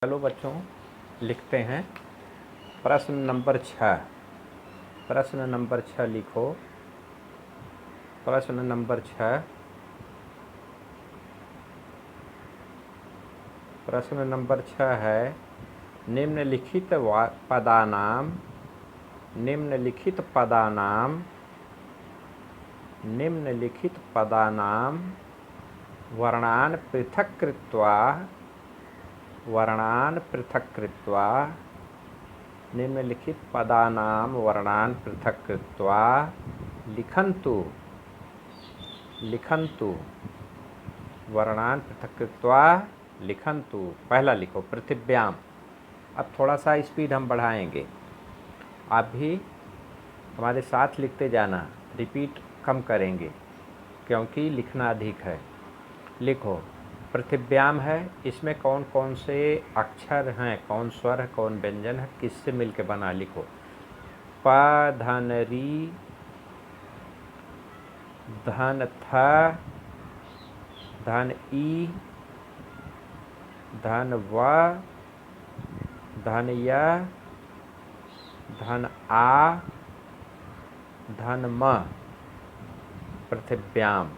चलो बच्चों लिखते हैं प्रश्न नंबर 6। प्रश्न नंबर 6 लिखो। प्रश्न नंबर 6। प्रश्न नंबर 6 है निम्नलिखित पदानाम वर्णान पृथक कृत्वा लिखन्तु वर्णान पृथक कृत्वा लिखन्तु। पहला लिखो पृथिव्याम। अब थोड़ा सा स्पीड हम बढ़ाएंगे, आप भी हमारे साथ लिखते जाना, रिपीट कम करेंगे क्योंकि लिखना अधिक है। लिखो पृथिव्याम है, इसमें कौन कौन से अक्षर हैं, कौन स्वर है, कौन व्यंजन है, किससे मिलके बना। लिखो प धन री धन थ धन ई धन व धन य धन आ धन म। पृथिव्याम।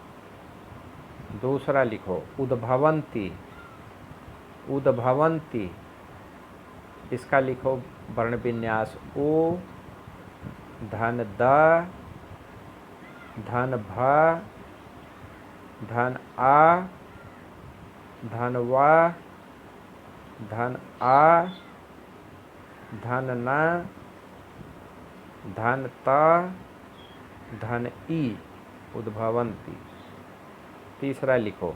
दूसरा लिखो उद्भवन्ति। इसका लिखो वर्ण विन्यास ओ धन द धन भ धन आ धन व धन आ धन न धन त धन ई। उद्भवन्ति। तीसरा लिखो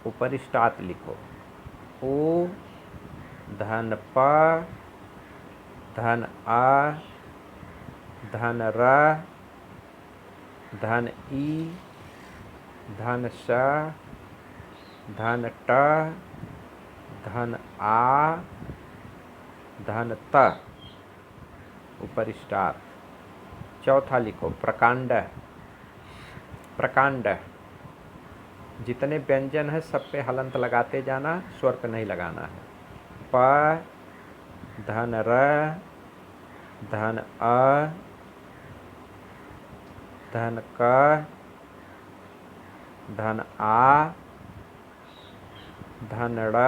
उपरिष्टात् लिखो ओ धन प धन आ धन र धन ई धन स धन ट धन आ धन त। उपरिष्टात्। चौथा लिखो प्रकांड। जितने व्यंजन है सब पे हलंत लगाते जाना, स्वर पे नहीं लगाना है। प धन र धन अ धन क धन आ धन ड़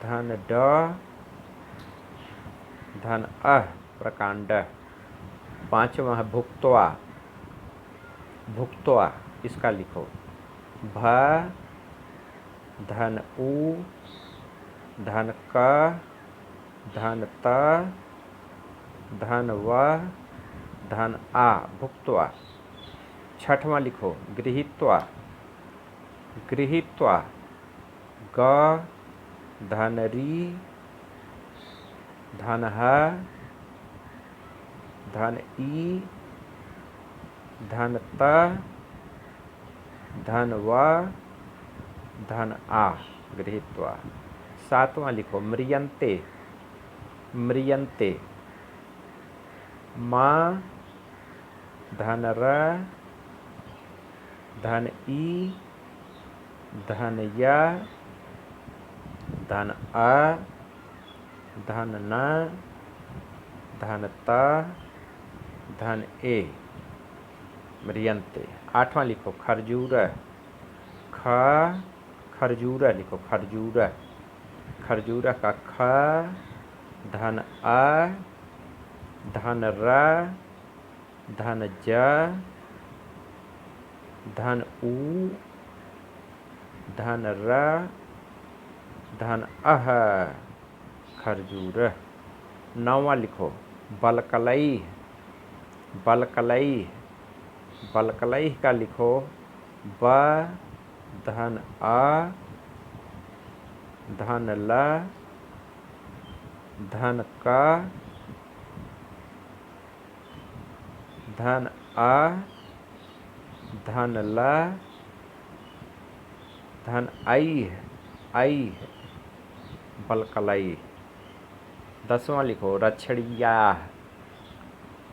धन ड धन अ। प्रकांड। पांचवा है भुक्त्वा। इसका लिखो भ धन उ धन क धन त धन व धन आ। भुक्त्वा। छठवां लिखो गृहीत्वा। ग धन री धन ह धन ई धन त धन व धन आ। गृहीत्वा। सातवां लिखो म्रियन्ते। म धन र धन ई धन य धन अ धन न धन त धन ए। म्रियन्ते। आठवां लिखो खरजूर। लिखो खरजूर का ख धन अ धन र धन ज धन उ धन र धन अह। खरजूर। नौवां लिखो बलकलई का लिखो ब धन अ धन ल धन क धन अ धन ल धन ऐ। बलकलई। दसवां लिखो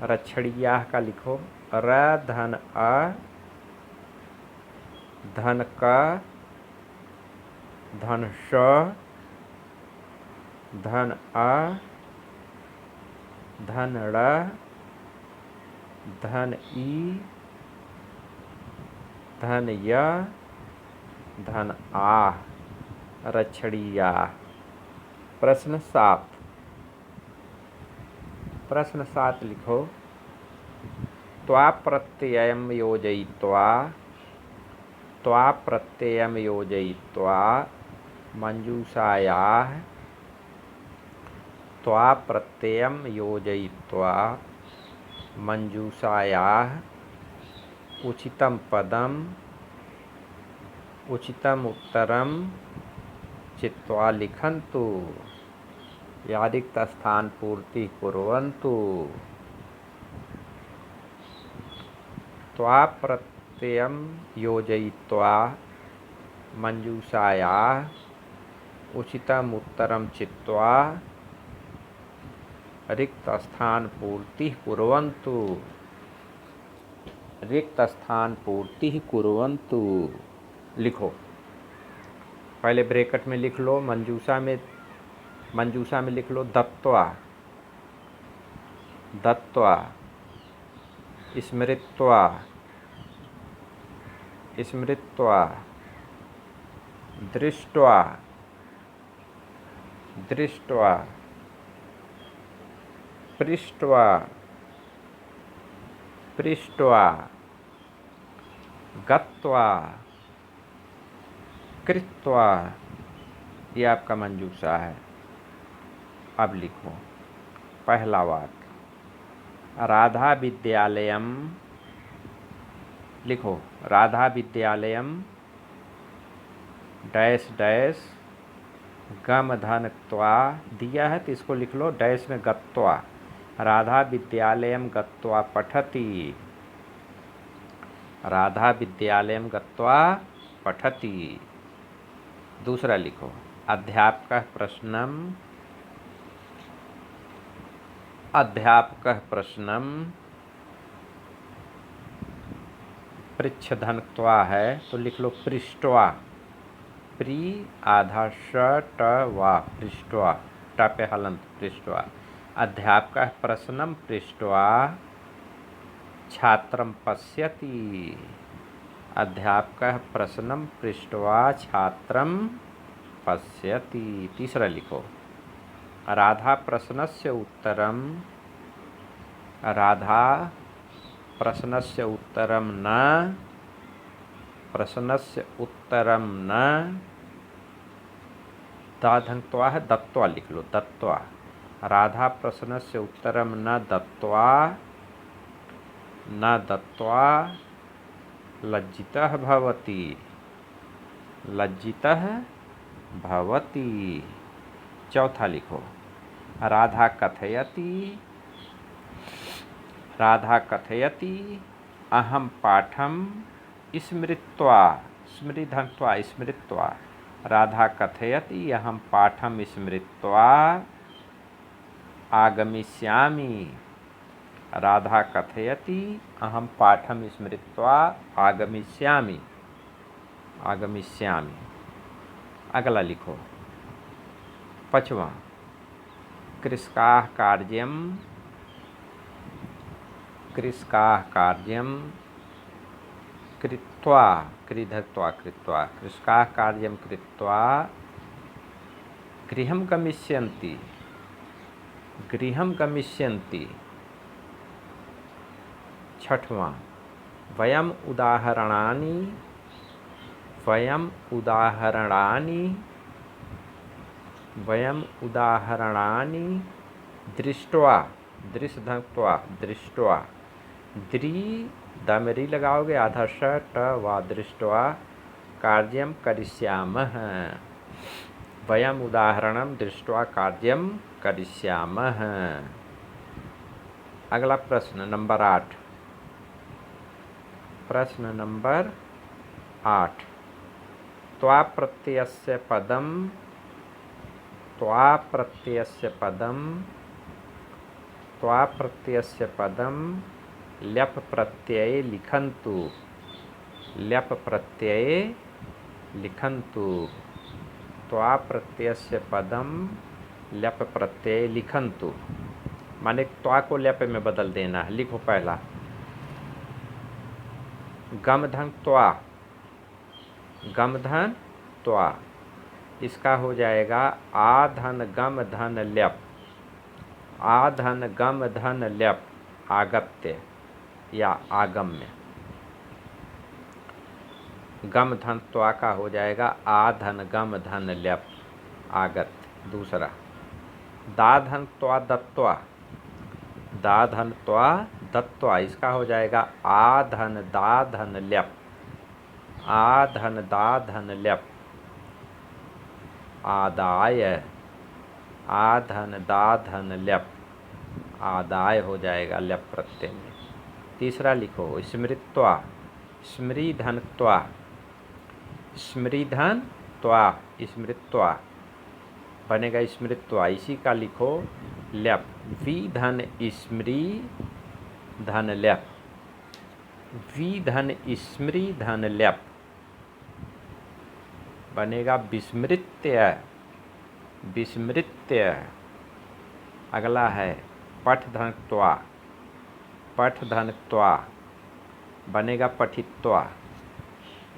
रछड़ियाः का लिखो र धन अ धन का, धन श, धन अ, धन ड़, धन ई, धन य, धन आ, रछड़िया। प्रश्न 7। प्रश्न 7 लिखो। त्वा प्रत्ययम योजयित्वा, त्वा प्रत्ययम योजयित्वा मंजूषायाः, त्वा प्रत्ययम योजयित्वा मंजूषायाः उचितं पदम, उचितम उत्तरम चित्वा लिखन्तु, या रिक्त स्थान पूर्ति कुर्वन्तु। त्वा प्रत्ययम योजयित्वा मंजूषायाः उचितम उत्तरम चित्वा रिक्त स्थान पूर्ति कुर्वन्तु, रिक्त स्थान पूर्ति कुर्वन्तु। लिखो। पहले ब्रैकेट में लिख लो, मंजूषा में लिख लो दत्त्वा, दत्त्वा, स्मृत्वा, स्मृत्वा, दृष्ट्वा, दृष्ट्वा, पृष्ट्वा, पृष्ट्वा, गत्वा, कृत्वा। ये आपका मंजूषा है। अब लिखो पहला वाक्य। राधा विद्यालयम, लिखो राधा विद्यालयम डैश डैश गम धन त्वा, दिया है तो इसको लिख लो डैश में गत्वा। राधा विद्यालयम गत्वा पठति, राधा विद्यालयम गत्वा पठति। दूसरा लिखो। अध्यापकः प्रश्नम, अध्यापकः प्रश्नम पृच्छधन त्वा है तो लिख लो पृष्ट्वा, प्री आधा श ट वा, पृष्ट्वा, ट पे हलंत, पृष्ट्वा। अध्यापकः प्रश्नम पृष्ट्वा छात्रं पश्यति, अध्यापकः प्रश्नम पृष्ट्वा छात्रं पश्यति। तीसरा लिखो। राधा प्रश्नस्य उत्तरम, राधा प्रश्नस्य उत्तरम न, प्रश्नस्य उत्तरम न, दाधंत्वा है दत्त्वा, लिख लो दत्त्वा। राधा प्रश्नस्य उत्तरम न दत्त्वा, न दत्त्वा लज्जितः भवति, लज्जितः भवति। चौथा लिखो। राधा कथयति, राधा कथयति अहम पाठम स्मृत्वा, स्मृधन्त्वा, स्मृत्वा। राधा कथयति अहम पाठम स्मृत्वा आगमिष्यामि, राधा कथयति अहम पाठम स्मृत्वा आगमिष्यामि, आगमिष्यामि। अगला लिखो। पांचवा। कृषकाः कार्यम, कृषकाः कार्यम कृत्वा, कृधत्वा, कृत्वा, कृषकाः कार्यम कृत्वा गृहं गमिष्यन्ति, गृहं गमिष्यन्ति। छठवां। वयम उदाहरणानि, वयम उदाहरणानि, वयम उदाहरणानि दृष्ट्वा, दृश्यधत्वा, दृष्ट्वा, द्रि दमेरी लगाओगे आधा श ट वा, दृष्ट्वा कार्यम करिष्यामः, वयम उदाहरणम दृष्ट्वा कार्यम करिष्यामः। अगला प्रश्न नंबर 8। प्रश्न नंबर 8। त्वा प्रत्ययस्य पदम, त्वा प्रत्ययस्य पदम, त्वा प्रत्ययस्य पदम ल्यप प्रत्यये लिखन्तु, ल्यप प्रत्यये लिखन्तु। त्वा प्रत्ययस्य पदम ल्यप प्रत्यय लिखन्तु, माने त्वा को ल्यप में बदल देना है। लिखो पहला गम धन त्वा, गम धन त्वा, इसका हो जाएगा आ धन गम धन ल्यप, आ धन गम धन ल्यप आगत्य या आगम्य। गम धन त्वा का हो जाएगा आ धन गम धन ल्यप आगत्य। दूसरा दा धन त्वा दत्वा, दा धन त्वा दत्वा, इसका हो जाएगा आ धन दा धन ल्यप, आ धन दा धन ल्यप आदाय, आ धन दा धन ल्यप आदाय हो जाएगा ल्यप प्रत्यय में। तीसरा लिखो स्मृत्वा, स्मृ धन त्वा, स्मृ धन त्वा, स्मृत्वा बनेगा स्मृत्वा, इसी का लिखो ल्यप। वी धन स्मृ धन ल्यप, वी धन स्मृ धन ल्यप बनेगा विस्मृत्य, विस्मृत्य। अगला है पठ धन त्वा, पठ धन त्वा बनेगा पठित्वा,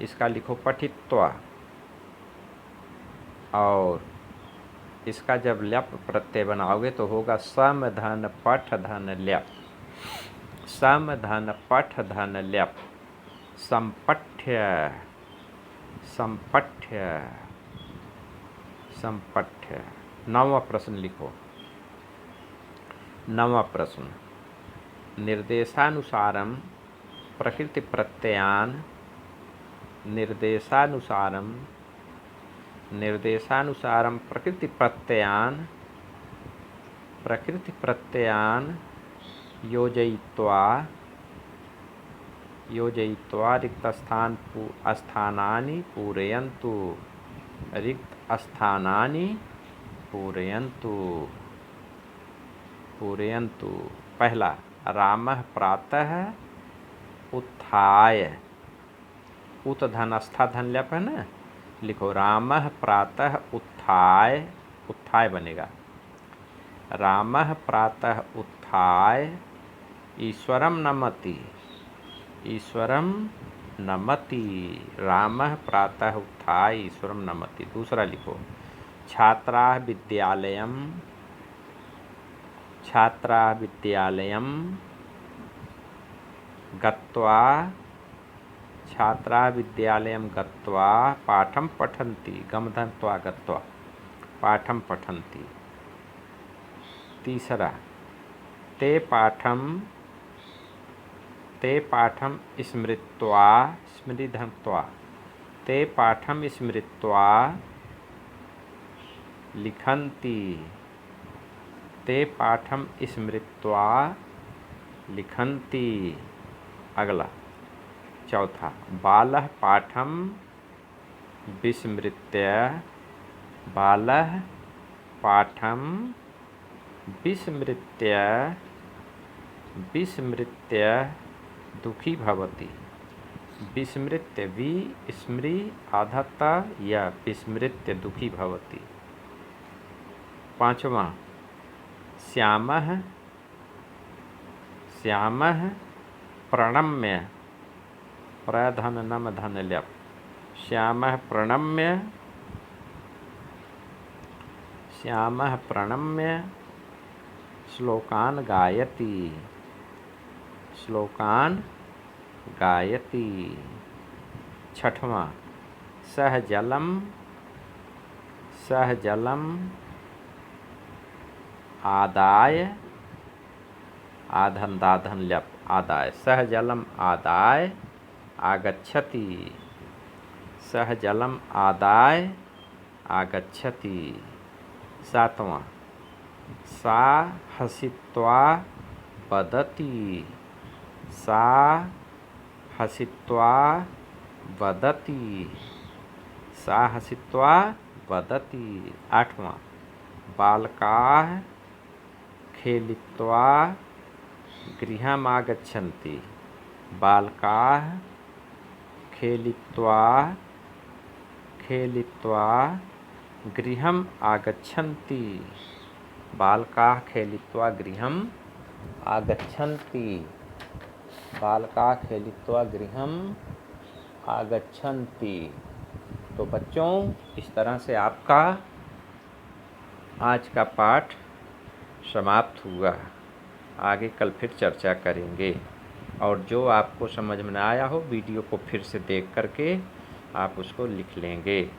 इसका लिखो पठित्वा। और इसका जब ल्यप प्रत्यय बनाओगे तो होगा सम धन पठ धन ल्यप, सम धन पठ धन ल्यप संपठ्य, संपठ्य, संपठ्य। नौवां प्रश्न लिखो। नौवां प्रश्न निर्देशानुसारम प्रकृति प्रत्ययान, निर्देशानुसारम, निर्देशानुसारम प्रकृति प्रत्ययान, प्रकृति प्रत्ययान योजयित्वा, योजयित्वा रिक्त स्थानानि पूरयन्तु, रिक्त स्थानानि पूरयन्तु, पूरयन्तु। पहला रामः प्रातः उत्थाय, उत धन स्था धन ल्यप है ना, लिखो रामः प्रातः उत्थाय, उत्थाय बनेगा रामः प्रातः उत्थाय ईश्वरम नमति, ईश्वरम नमति, रामः प्रातः उत्थाय ईश्वरम नमति। दूसरा लिखो छात्राः विद्यालयम, छात्राः विद्यालयम गत्वा, छात्राः विद्यालयम गत्वा पाठं पठन्ति, गमधन त्वा गत्वा पाठं पठन्ति। तीसरा ते पाठं, ते पाठं स्मृत्वा, स्मृधन त्वा, ते पाठं स्मृत्वा लिखन्ति, ते पाठं स्मृत्वा लिखन्ति। अगला चौथा बालः पाठं विस्मृत्य, बालः पाठं विस्मृत्य, विस्मृत्य दुखी भवति, विस्मृत्य विस्मृ आधत्त या विस्मृत्य दुखी भवति। पांचवा श्यामः, श्यामः प्रणम्य, प्रधन नम धन ल्यप, श्यामः प्रणम्य, श्यामः प्रणम्य श्लोकान गायति, श्लोकान गायति। छठवां सह जलम, सह जलम आदाय, आधन दाधन ल्यप आदाय, सह जलम आदाय आगच्छति, सह जलम आदाय आगच्छति। सातवां सा हसित्वा वदति, सा हसित्वा वदति, सा हसित्वा वदति। आठवां बालकाः खेलित्वा गृहमागच्छन्ति, बालकाः खेलित्वा खेलित्वा गृहम् आगच्छन्ति। बालकाः खेलित्वा गृहम् आगच्छन्ति। बालकाः खेलित्वा गृहम् आगच्छन्ति। तो बच्चों, इस तरह से आपका आज का पाठ समाप्त हुआ। आगे कल फिर चर्चा करेंगे, और जो आपको समझ में ना आया हो वीडियो को फिर से देख करके आप उसको लिख लेंगे।